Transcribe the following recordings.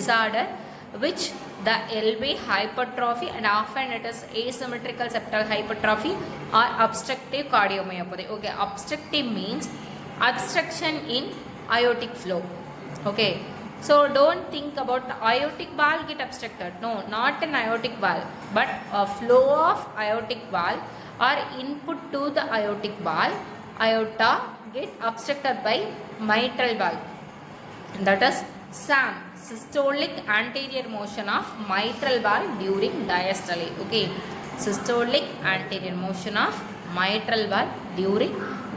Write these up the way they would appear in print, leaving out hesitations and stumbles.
disorder which the LV hypertrophy and often it is asymmetrical septal hypertrophy or obstructive cardiomyopathy. Okay, obstructive means obstruction in aortic flow. Okay, so don't think about the aortic valve get obstructed. No, not an aortic valve, but a flow of aortic valve or input to the aortic valve, aorta get obstructed by mitral valve. That is SAM, systolic anterior motion of mitral valve during diastole. Okay, systolic anterior motion of mitral valve during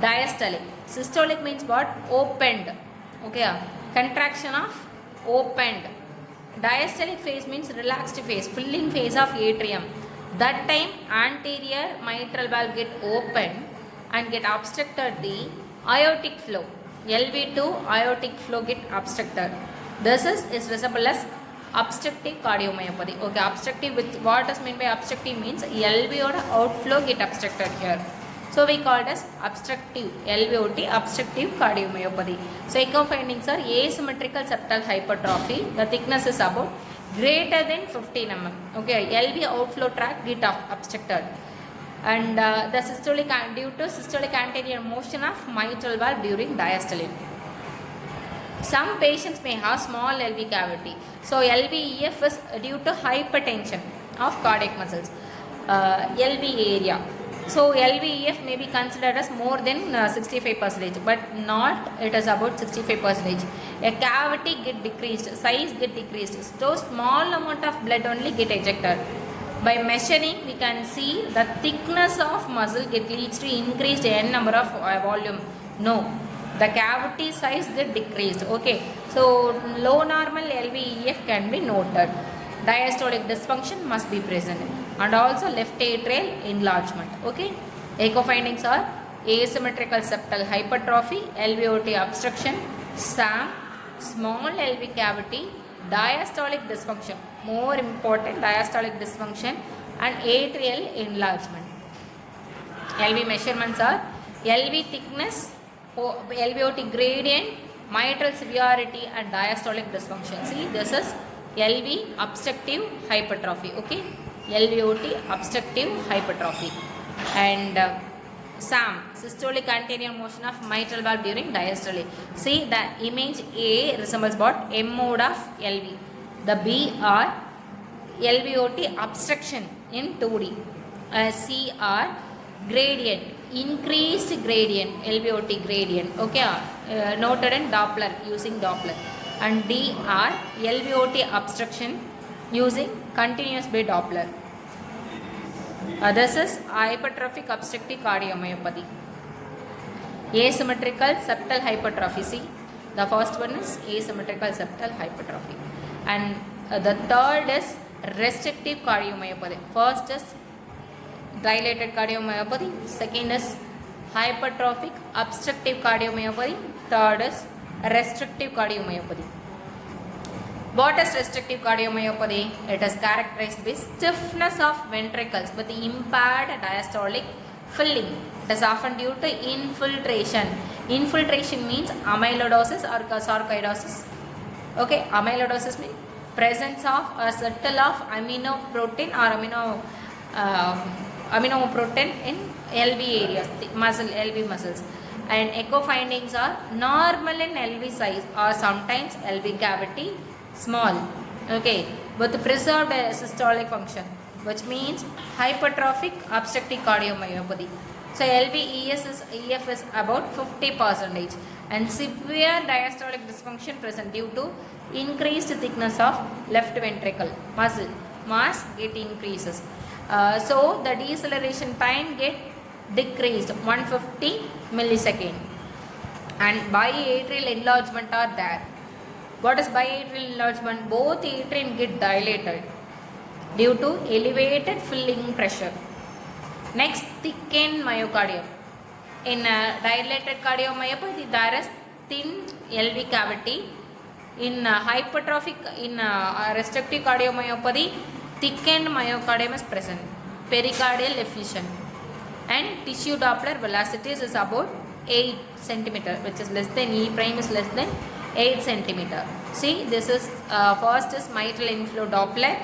diastole. Systolic means what? Opened. Okay, contraction of opened. Diastolic phase means relaxed phase, filling phase of atrium. That time anterior mitral valve get open and get obstructed the aortic flow. LV2 aortic flow get obstructed. This is resemble as obstructive cardiomyopathy. Okay, obstructive with what is meant by obstructive means LV or outflow get obstructed here. So we call it as obstructive, LVOT, obstructive cardiomyopathy. So echo findings are asymmetrical septal hypertrophy. The thickness is about greater than 15 mm. Okay, LV outflow tract get obstructed. And the systolic due to systolic anterior motion of mitral valve during diastole. Some patients may have small LV cavity. So LVEF is due to hypertension of cardiac muscles. LV area. So LVEF may be considered as more than 65%, but not it is about 65%. A cavity get decreased, size get decreased. So small amount of blood only get ejected. By measuring, we can see the thickness of muscle get leads to increased n number of volume. No, the cavity size get decreased. Okay, so low normal LVEF can be noted. Diastolic dysfunction must be present, and also left atrial enlargement. Okay, echo findings are asymmetrical septal hypertrophy, LVOT obstruction, SAM, small LV cavity, diastolic dysfunction, more important, diastolic dysfunction, and atrial enlargement. LV measurements are LV thickness, LVOT gradient, mitral severity, and diastolic dysfunction. See, this is LV obstructive hypertrophy. Okay, LVOT obstructive hypertrophy, and SAM, systolic anterior motion of mitral valve during diastole. See, the image A resembles what? M mode of LV. The B are LVOT obstruction in 2D. C are gradient, increased gradient, LVOT gradient. Okay, noted in Doppler, using Doppler. And D are LVOT obstruction using continuous by Doppler. This is hypertrophic obstructive cardiomyopathy. Asymmetrical septal hypertrophy. See, the first one is asymmetrical septal hypertrophy, and the third is restrictive cardiomyopathy. First is dilated cardiomyopathy, second is hypertrophic obstructive cardiomyopathy, third is restrictive cardiomyopathy. What is restrictive cardiomyopathy? It is characterized by stiffness of ventricles with impaired diastolic filling. It is often due to infiltration. Infiltration means amyloidosis or sarcoidosis. Okay, amyloidosis means presence of a settle of aminoprotein or aminoprotein in LV areas, muscle, LV muscles. And echo findings are normal in LV size or sometimes LV cavity small. Okay, with preserved systolic function, which means hypertrophic obstructive cardiomyopathy. So LVEF is about 50%, and severe diastolic dysfunction present due to increased thickness of left ventricle muscle mass get increases. So the deceleration time get decreased 150 millisecond, and biatrial enlargement are there. What is biatrial enlargement? Both atrium get dilated due to elevated filling pressure. Next, thickened myocardium. In dilated cardiomyopathy, there is thin LV cavity. In hypertrophic, in restrictive cardiomyopathy, thickened myocardium is present. Pericardial effusion. And tissue Doppler velocities is about 8 cm, which is less than E prime is less than 8 centimeter. See, this is first is mitral inflow Doppler.